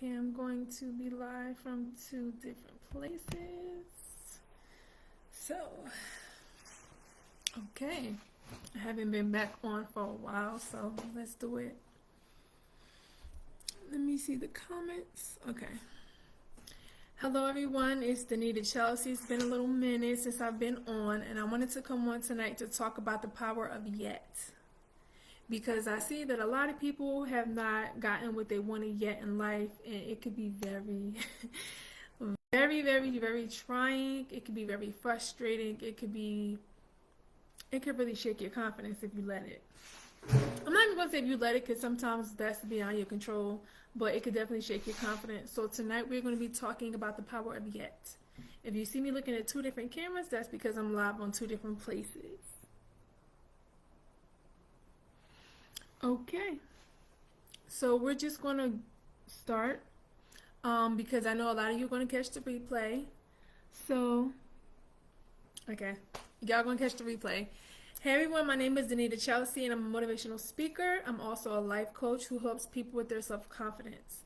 Okay, I'm going to be live from two different places. So, okay. I haven't been back on for a while, so let's do it. Let me see the comments. Okay. Hello, everyone. It's Danita Chelsea. It's been a little minute since I've been on, and I wanted to come on tonight to talk about the power of yet. Because I see that a lot of people have not gotten what they wanted yet in life, and it could be very, very trying. It could be very frustrating. It could really shake your confidence if you let it. I'm not even going to say if you let it, because sometimes that's beyond your control, but it could definitely shake your confidence. So tonight we're going to be talking about the power of yet. If you see me looking at two different cameras, that's because I'm live on two different places. Okay, so we're just going to start because I know a lot of you are going to catch the replay. So, okay, y'all going to catch the replay. Hey everyone, my name is Danita Chelsea and I'm a motivational speaker. I'm also a life coach who helps people with their self-confidence.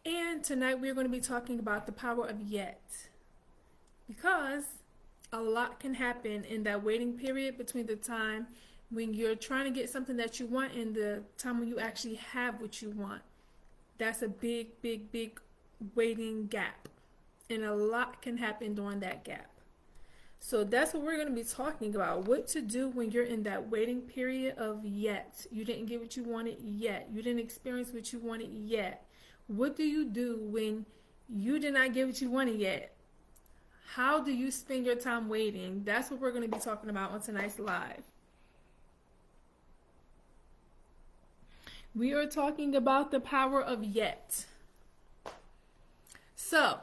And tonight we're going to be talking about the power of yet. Because a lot can happen in that waiting period between the time when you're trying to get something that you want and the time when you actually have what you want. That's a big waiting gap. And a lot can happen during that gap. So that's what we're going to be talking about. What to do when you're in that waiting period of yet. You didn't get what you wanted yet. You didn't experience what you wanted yet. What do you do when you did not get what you wanted yet? How do you spend your time waiting? That's what we're going to be talking about on tonight's live. We are talking about the power of yet. So,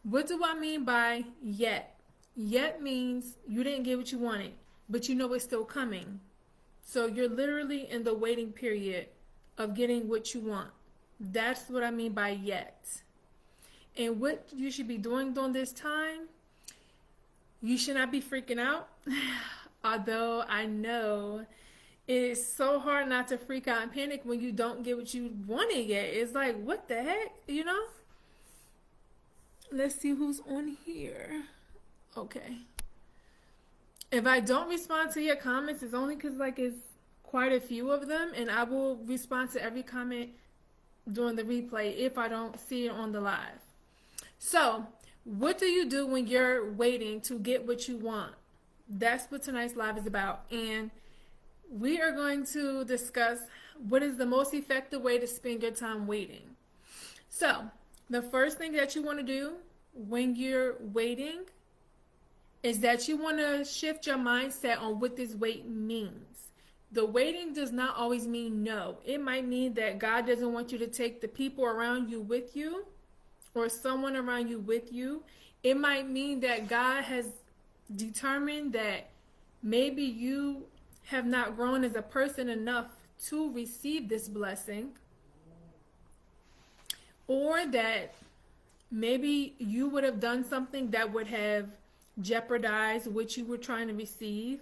what do I mean by yet? Yet means you didn't get what you wanted, but you know it's still coming. So you're literally in the waiting period of getting what you want. That's what I mean by yet. And what you should be doing during this time, you should not be freaking out. Although I know it is so hard not to freak out and panic when you don't get what you wanted yet. It's like, what the heck, you know? Let's see who's on here. Okay. If I don't respond to your comments, it's only because it's quite a few of them, and I will respond to every comment during the replay if I don't see it on the live. So, what do you do when you're waiting to get what you want? That's what tonight's live is about. And we are going to discuss what is the most effective way to spend your time waiting. So, the first thing that you want to do when you're waiting is that you want to shift your mindset on what this wait means. The waiting does not always mean no. It might mean that God doesn't want you to take the people around you with you or someone around you with you. It might mean that God has determined that maybe you have not grown as a person enough to receive this blessing, or that maybe you would have done something that would have jeopardized what you were trying to receive.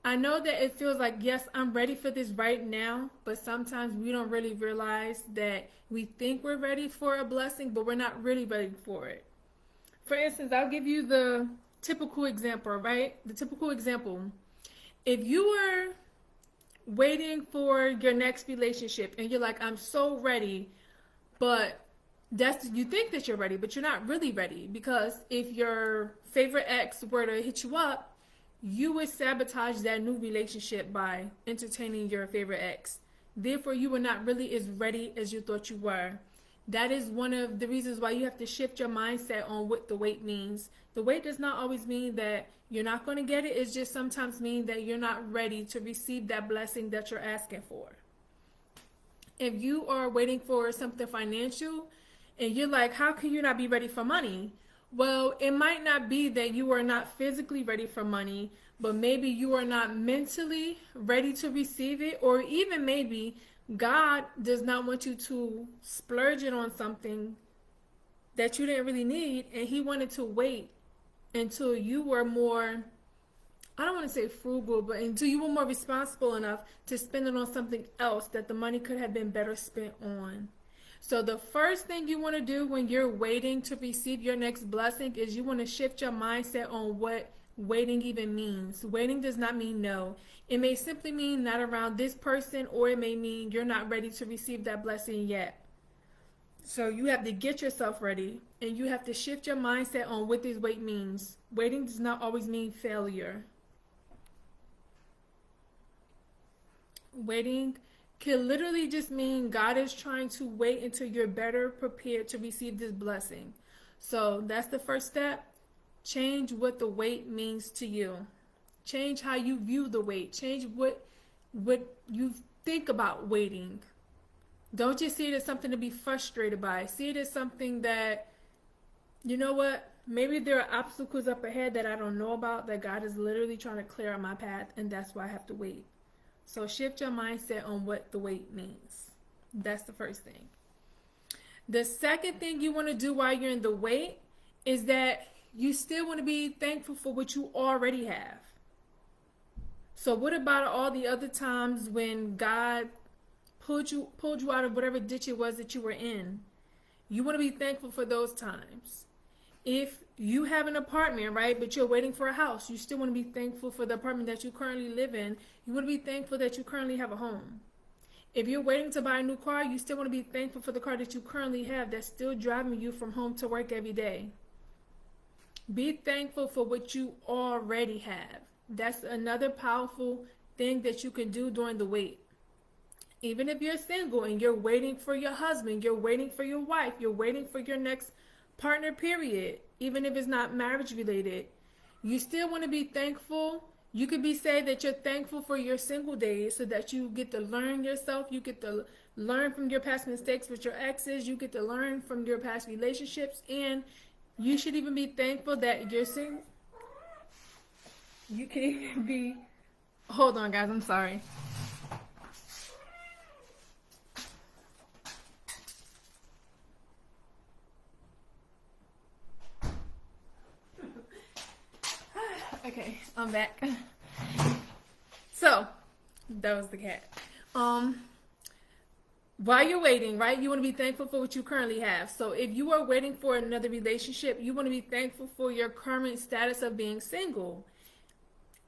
I know that it feels like, yes, I'm ready for this right now, but sometimes we don't really realize that we think we're ready for a blessing, but we're not really ready for it. For instance, I'll give you the typical example, right? The typical example. If you were waiting for your next relationship and you're like, I'm so ready, but you think that you're ready, but you're not really ready, because if your favorite ex were to hit you up, you would sabotage that new relationship by entertaining your favorite ex. Therefore, you were not really as ready as you thought you were. That is one of the reasons why you have to shift your mindset on what the wait means. The wait does not always mean that you're not going to get it. It just sometimes means that you're not ready to receive that blessing that you're asking for. If you are waiting for something financial, and you're like, how can you not be ready for money? Well, it might not be that you are not physically ready for money, but maybe you are not mentally ready to receive it, or even maybe God does not want you to splurge it on something that you didn't really need, and he wanted to wait until you were more, I don't want to say frugal, but until you were more responsible enough to spend it on something else that the money could have been better spent on. So the first thing you want to do when you're waiting to receive your next blessing is you want to shift your mindset on what waiting even means. Waiting does not mean no. It may simply mean not around this person, or it may mean you're not ready to receive that blessing yet. So you have to get yourself ready, and you have to shift your mindset on what this wait means. Waiting does not always mean failure. Waiting can literally just mean God is trying to wait until you're better prepared to receive this blessing. So that's the first step. Change what the wait means to you. Change how you view the wait. Change what you think about waiting. Don't just see it as something to be frustrated by. See it as something that, you know what, maybe there are obstacles up ahead that I don't know about, that God is literally trying to clear out my path, and that's why I have to wait. So shift your mindset on what the wait means. That's the first thing. The second thing you want to do while you're in the wait is that you still want to be thankful for what you already have. So what about all the other times when God pulled you out of whatever ditch it was that you were in? You want to be thankful for those times. If you have an apartment, right, but you're waiting for a house, you still want to be thankful for the apartment that you currently live in. You want to be thankful that you currently have a home. If you're waiting to buy a new car, you still want to be thankful for the car that you currently have that's still driving you from home to work every day. Be thankful for what you already have. That's another powerful thing that you can do during the wait. Even if you're single and you're waiting for your husband, you're waiting for your wife, you're waiting for your next partner, period, even if it's not marriage related, you still want to be thankful. You could say that you're thankful for your single days so that you get to learn yourself. You get to learn from your past mistakes with your exes. You get to learn from your past relationships. And you should even be thankful that you're single. You can even be, hold on guys, I'm sorry. Okay, I'm back. So, that was the cat. While you're waiting, right, you want to be thankful for what you currently have. So if you are waiting for another relationship, you want to be thankful for your current status of being single.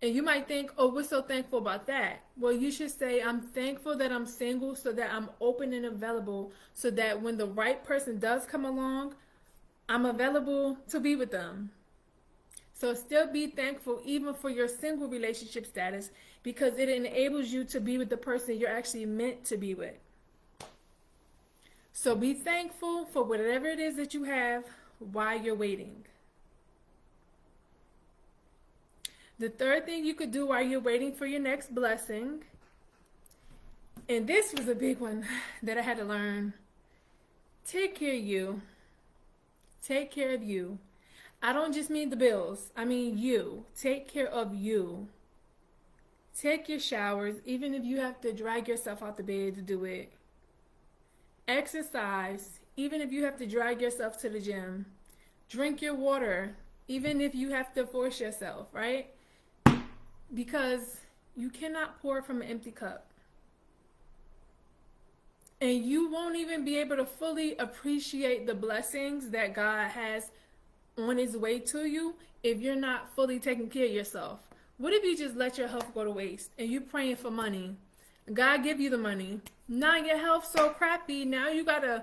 And you might think, oh, we're so thankful about that. Well, you should say, I'm thankful that I'm single so that I'm open and available, so that when the right person does come along, I'm available to be with them. So still be thankful even for your single relationship status, because it enables you to be with the person you're actually meant to be with. So be thankful for whatever it is that you have while you're waiting. The third thing you could do while you're waiting for your next blessing, and this was a big one that I had to learn, take care of you. Take care of you. I don't just mean the bills. I mean you. Take care of you. Take your showers, even if you have to drag yourself out the bed to do it. Exercise, even if you have to drag yourself to the gym. Drink your water, even if you have to force yourself, right? Because you cannot pour from an empty cup. And you won't even be able to fully appreciate the blessings that God has on his way to you if you're not fully taking care of yourself. What if you just let your health go to waste and you're praying for money? God give you the money. Now your health so crappy. Now you gotta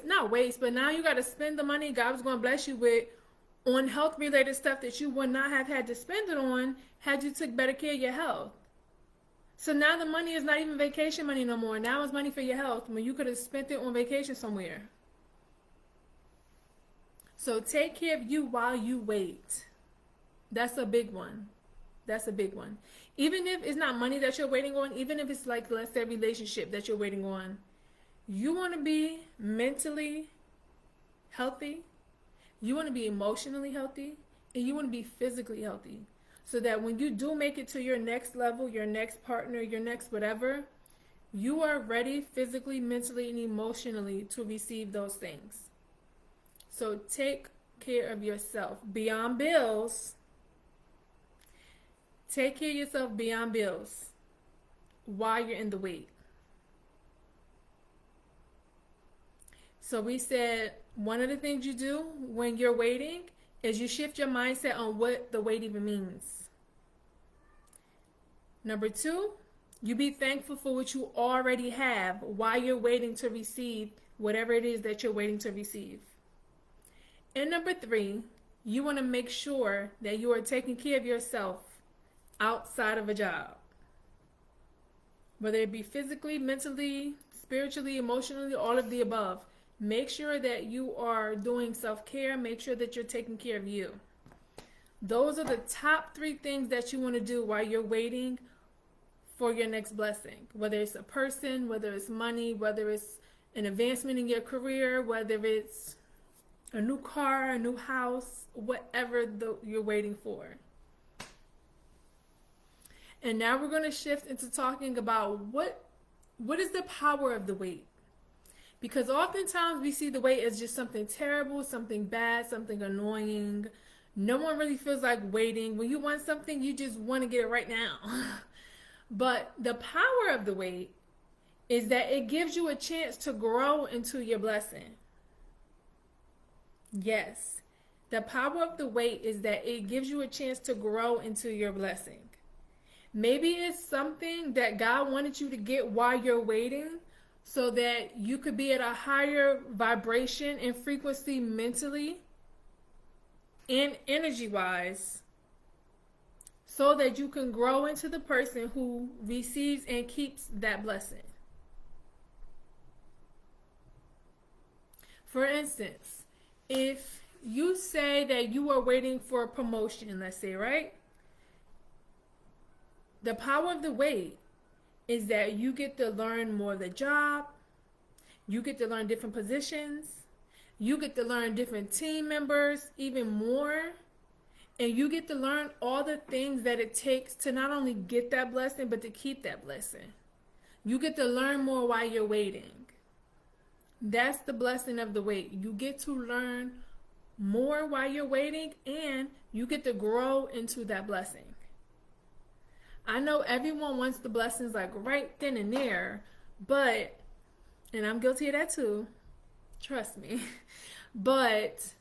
not waste, but now you gotta spend the money God was gonna bless you with on health related stuff that you would not have had to spend it on had you took better care of your health. So now the money is not even vacation money no more. Now it's money for your health when you could have spent it on vacation somewhere. So take care of you while you wait. That's a big one. That's a big one. Even if it's not money that you're waiting on, even if it's like, let's say, relationship that you're waiting on, you want to be mentally healthy, you want to be emotionally healthy, and you want to be physically healthy. So that when you do make it to your next level, your next partner, your next whatever, you are ready physically, mentally, and emotionally to receive those things. So take care of yourself beyond bills. Take care of yourself beyond bills while you're in the wait. So we said one of the things you do when you're waiting is you shift your mindset on what the wait even means. Number two, you be thankful for what you already have while you're waiting to receive whatever it is that you're waiting to receive. And number three, you want to make sure that you are taking care of yourself outside of a job. Whether it be physically, mentally, spiritually, emotionally, all of the above. Make sure that you are doing self-care. Make sure that you're taking care of you. Those are the top three things that you want to do while you're waiting for your next blessing. Whether it's a person, whether it's money, whether it's an advancement in your career, whether it's a new car, a new house, whatever you're waiting for. And now we're going to shift into talking about what is the power of the wait. Because oftentimes we see the wait as just something terrible, something bad, something annoying. No one really feels like waiting. When you want something, you just want to get it right now. But the power of the wait is that it gives you a chance to grow into your blessing. Yes, the power of the wait is that it gives you a chance to grow into your blessing. Maybe it's something that God wanted you to get while you're waiting so that you could be at a higher vibration and frequency mentally and energy-wise so that you can grow into the person who receives and keeps that blessing. For instance, if you say that you are waiting for a promotion, let's say, right? The power of the wait is that you get to learn more of the job, you get to learn different positions, you get to learn different team members even more, and you get to learn all the things that it takes to not only get that blessing, but to keep that blessing. You get to learn more while you're waiting. That's the blessing of the wait. You get to learn more while you're waiting, and you get to grow into that blessing. I know everyone wants the blessings like right then and there, but, and I'm guilty of that too, trust me, but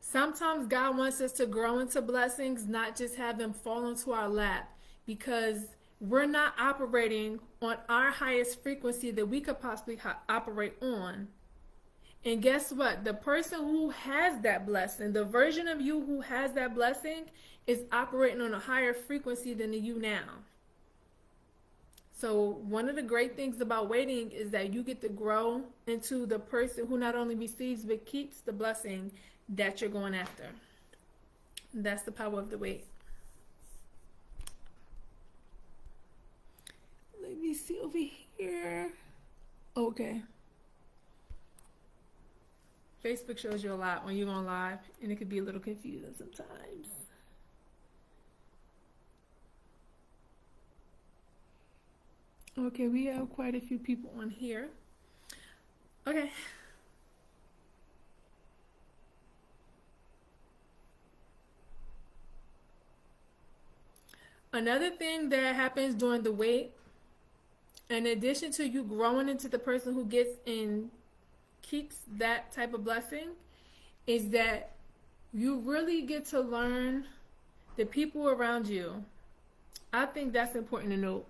sometimes God wants us to grow into blessings, not just have them fall into our lap, because we're not operating on our highest frequency that we could possibly operate on. And guess what? The person who has that blessing, the version of you who has that blessing, is operating on a higher frequency than you now. So one of the great things about waiting is that you get to grow into the person who not only receives but keeps the blessing that you're going after. That's the power of the wait. Let me see over here. Okay. Facebook shows you a lot when you're on live, and it could be a little confusing sometimes. Okay, we have quite a few people on here. Okay. Another thing that happens during the wait, in addition to you growing into the person who gets and keeps that type of blessing, is that you really get to learn the people around you. I think that's important to note.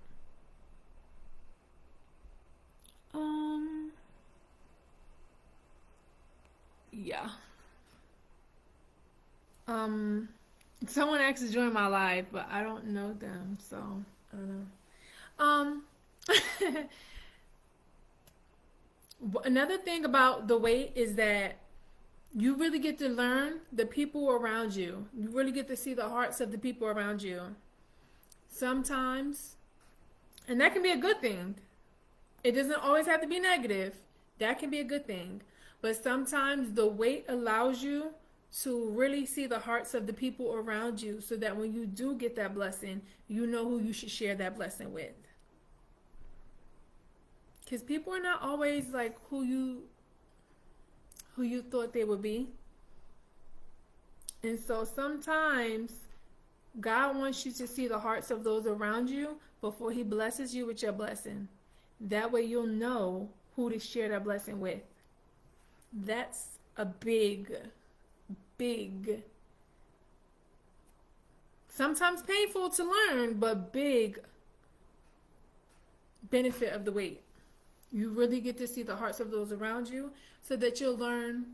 Yeah. Someone asked to join my live, but I don't know them, so I don't know. Another thing about the wait is that you really get to learn the people around you. You really get to see the hearts of the people around you. Sometimes, and that can be a good thing. It doesn't always have to be negative. That can be a good thing. But sometimes the wait allows you to really see the hearts of the people around you so that when you do get that blessing, you know who you should share that blessing with. Because people are not always like who you thought they would be. And so sometimes God wants you to see the hearts of those around you before he blesses you with your blessing. That way you'll know who to share that blessing with. That's a big, big, sometimes painful to learn, but big benefit of the wait. You really get to see the hearts of those around you so that you'll learn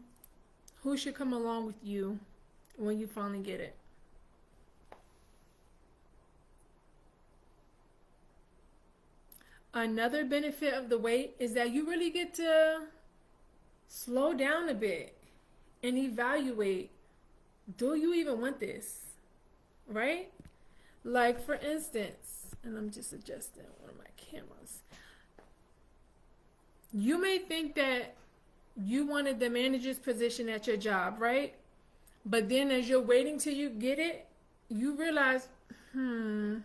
who should come along with you when you finally get it. Another benefit of the wait is that you really get to slow down a bit and evaluate, do you even want this? Right? Like, for instance, and I'm just adjusting one of my cameras. You may think that you wanted the manager's position at your job, right? But then as you're waiting till you get it, you realize, I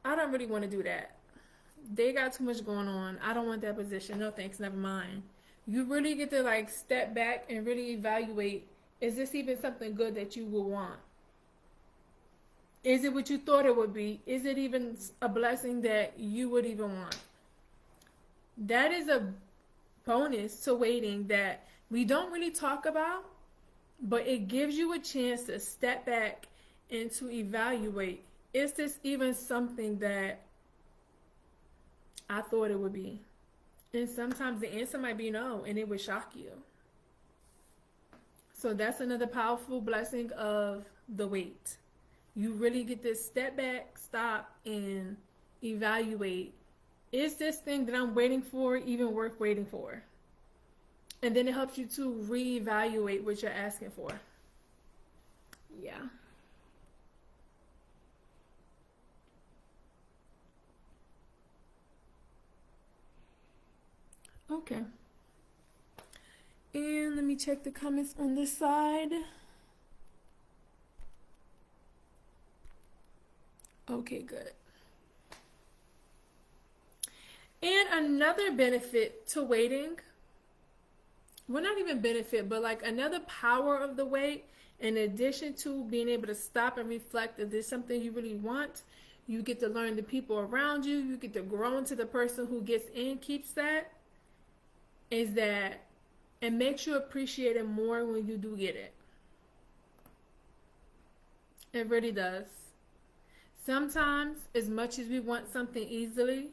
don't really want to do that. They got too much going on. I don't want that position. No thanks, never mind. You really get to like step back and really evaluate, is this even something good that you will want? Is it what you thought it would be? Is it even a blessing that you would even want? That is a bonus to waiting that we don't really talk about, but it gives you a chance to step back and to evaluate, is this even something that I thought it would be? And sometimes the answer might be no, and it would shock you. So that's another powerful blessing of the wait. You really get to step back, stop, and evaluate, is this thing that I'm waiting for even worth waiting for? And then it helps you to reevaluate what you're asking for. Yeah. Okay. And let me check the comments on this side. Okay, good. And another benefit to waiting, well, not even benefit, but like another power of the wait, in addition to being able to stop and reflect if there's something you really want, you get to learn the people around you, you get to grow into the person who gets in, keeps that, is that it makes you appreciate it more when you do get it. It really does. Sometimes, as much as we want something easily,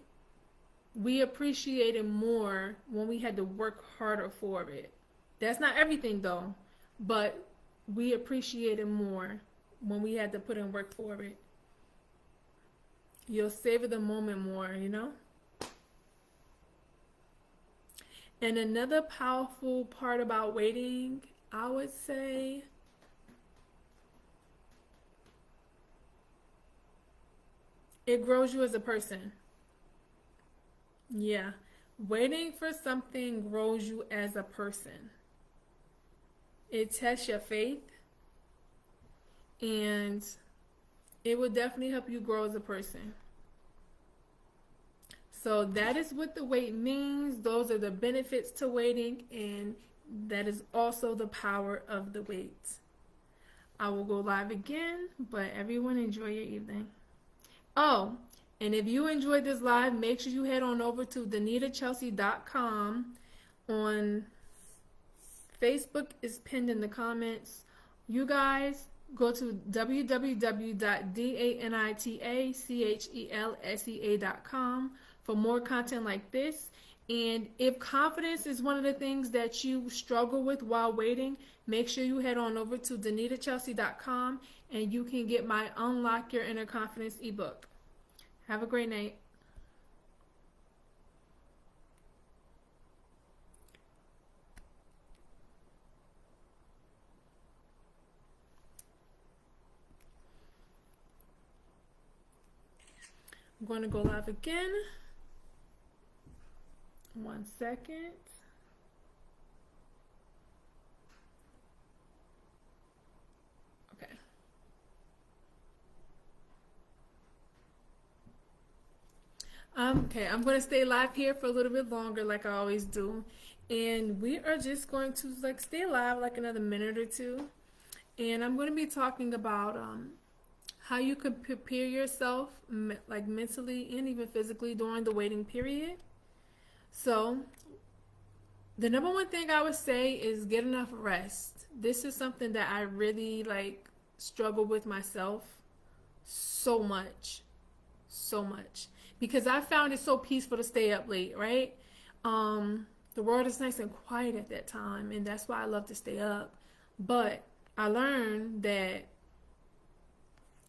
we appreciate it more when we had to work harder for it. That's not everything though, but we appreciate it more when we had to put in work for it. You'll savor the moment more, you know? And another powerful part about waiting, I would say, it grows you as a person. Yeah. Waiting for something grows you as a person. It tests your faith, and it will definitely help you grow as a person. So that is what the wait means. Those are the benefits to waiting, and that is also the power of the wait. I will go live again, but everyone enjoy your evening. Oh, and if you enjoyed this live, make sure you head on over to DanitaChelsea.com. On Facebook is pinned in the comments. You guys go to www.danitachelsea.com for more content like this. And if confidence is one of the things that you struggle with while waiting, make sure you head on over to DanitaChelsea.com and you can get my Unlock Your Inner Confidence ebook. Have a great night. I'm going to go live again. 1 second. Okay. Okay, I'm going to stay live here for a little bit longer like I always do. And we are just going to like stay live like another minute or two. And I'm going to be talking about how you can prepare yourself like mentally and even physically during the waiting period. So The number one thing I would say is get enough rest. This is something that I really like struggle with myself so much. So much. Because I found it so peaceful to stay up late, right? The world is nice and quiet at that time, and that's why I love to stay up. But I learned that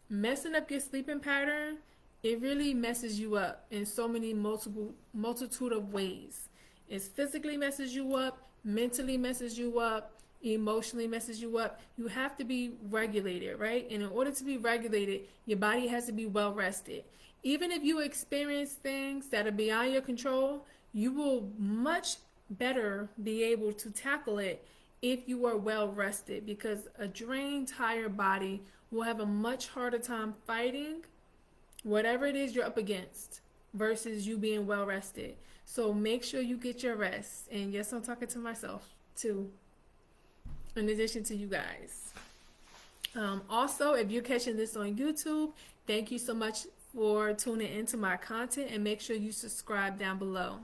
messing up your sleeping pattern, it really messes you up in so many multitude of ways. It physically messes you up, mentally messes you up, emotionally messes you up. You have to be regulated, right? And in order to be regulated, your body has to be well rested. Even if you experience things that are beyond your control, you will much better be able to tackle it if you are well rested, because a drained, tired body will have a much harder time fighting whatever it is you're up against versus you being well rested. So make sure you get your rest. And yes, I'm talking to myself too, in addition to you guys. Also, if you're catching this on YouTube, thank you so much for tuning into my content, and make sure you subscribe down below.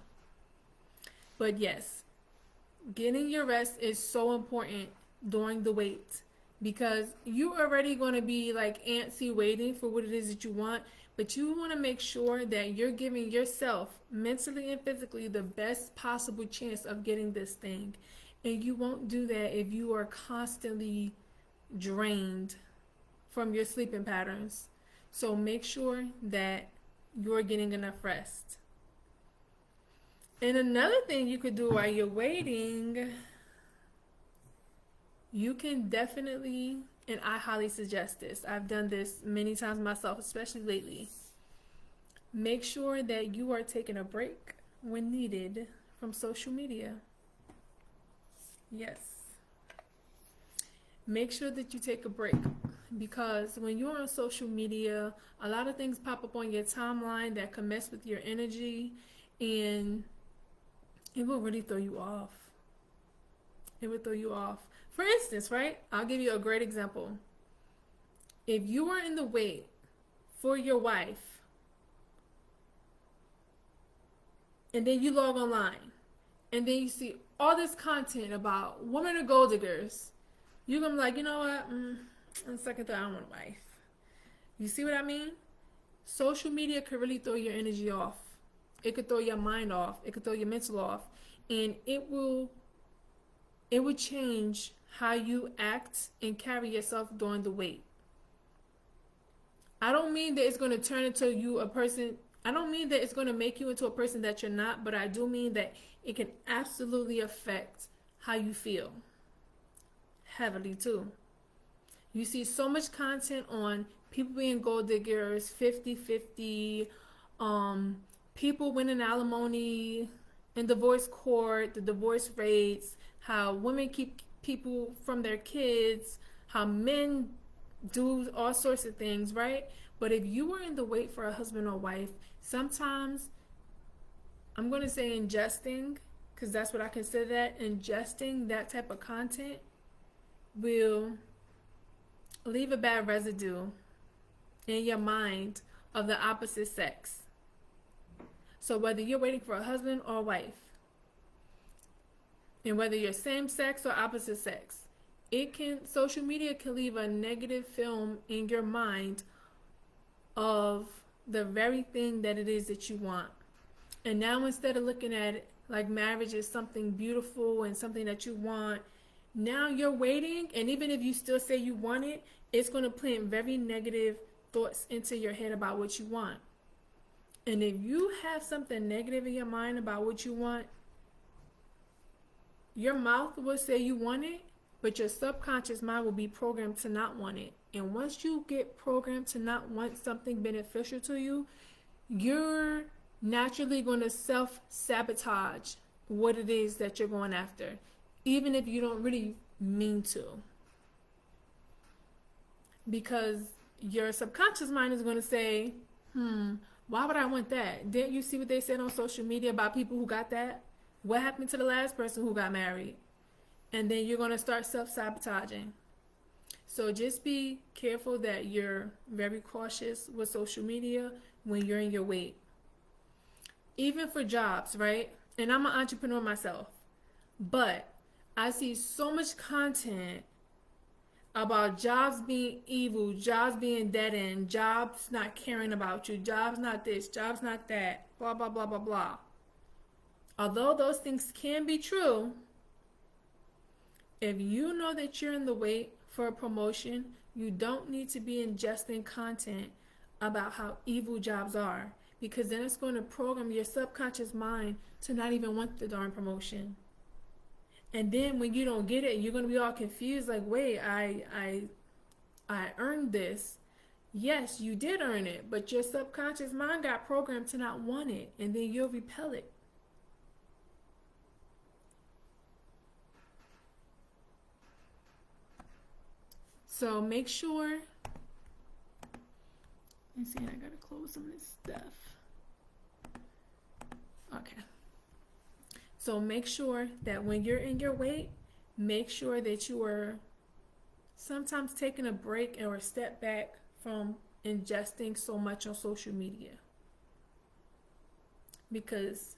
But yes, getting your rest is so important during the wait, because you're already going to be like antsy waiting for what it is that you want, but you want to make sure that you're giving yourself mentally and physically the best possible chance of getting this thing. And you won't do that if you are constantly drained from your sleeping patterns. So make sure that you're getting enough rest. And another thing you could do while you're waiting, you can definitely, and I highly suggest this, I've done this many times myself, especially lately, make sure that you are taking a break when needed from social media. Yes. Make sure that you take a break, because when you're on social media, a lot of things pop up on your timeline that can mess with your energy, and it will really throw you off. It will throw you off. For instance, right? I'll give you a great example. If you are in the wait for your wife, and then you log online, and then you see all this content about women are gold diggers, you're going to be like, you know what? On second thought, I don't want a wife. You see what I mean? Social media could really throw your energy off. It could throw your mind off. It could throw your mental off. And it will change how you act and carry yourself during the wait. I don't mean that it's going to turn into you a person. I don't mean that it's going to make you into a person that you're not, but I do mean that it can absolutely affect how you feel. Heavily too. You see so much content on people being gold diggers, 50-50, people winning alimony in divorce court, the divorce rates, how women keep people from their kids, how men do all sorts of things, right? But if you were in the wait for a husband or wife, sometimes, I'm going to say ingesting, because that's what I consider that, ingesting that type of content will leave a bad residue in your mind of the opposite sex. So whether you're waiting for a husband or a wife, and whether you're same sex or opposite sex, social media can leave a negative film in your mind of the very thing that it is that you want. And now, instead of looking at it like marriage is something beautiful and something that you want, now you're waiting, and even if you still say you want it, it's going to plant very negative thoughts into your head about what you want. And if you have something negative in your mind about what you want, your mouth will say you want it, but your subconscious mind will be programmed to not want it. And once you get programmed to not want something beneficial to you, you're naturally going to self-sabotage what it is that you're going after, even if you don't really mean to. Because your subconscious mind is going to say, why would I want that? Didn't you see what they said on social media about people who got that? What happened to the last person who got married? And then you're going to start self-sabotaging. So just be careful that you're very cautious with social media when you're in your wait. Even for jobs, right? And I'm an entrepreneur myself. But I see so much content about jobs being evil, jobs being dead end, jobs not caring about you, jobs not this, jobs not that, blah, blah, blah, blah, blah. Although those things can be true, if you know that you're in the wait for a promotion, you don't need to be ingesting content about how evil jobs are, because then it's going to program your subconscious mind to not even want the darn promotion. And then when you don't get it, you're going to be all confused, like, wait, I earned this. Yes, you did earn it, but your subconscious mind got programmed to not want it, and then you'll repel it. So make sure, let's see, I gotta close some of this stuff. Okay. So make sure that when you're in your wait, make sure that you are sometimes taking a break or a step back from ingesting so much on social media. Because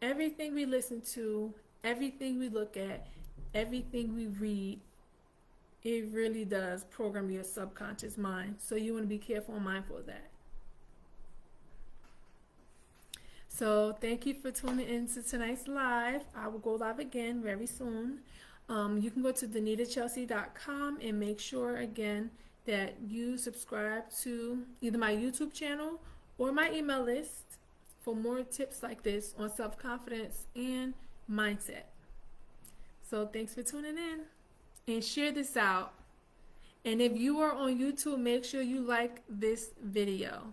everything we listen to, everything we look at, everything we read, it really does program your subconscious mind. So you want to be careful and mindful of that. So thank you for tuning in to tonight's live. I will go live again very soon. You can go to DanitaChelsea.com and make sure again that you subscribe to either my YouTube channel or my email list for more tips like this on self-confidence and mindset. So thanks for tuning in and share this out. And if you are on YouTube, make sure you like this video.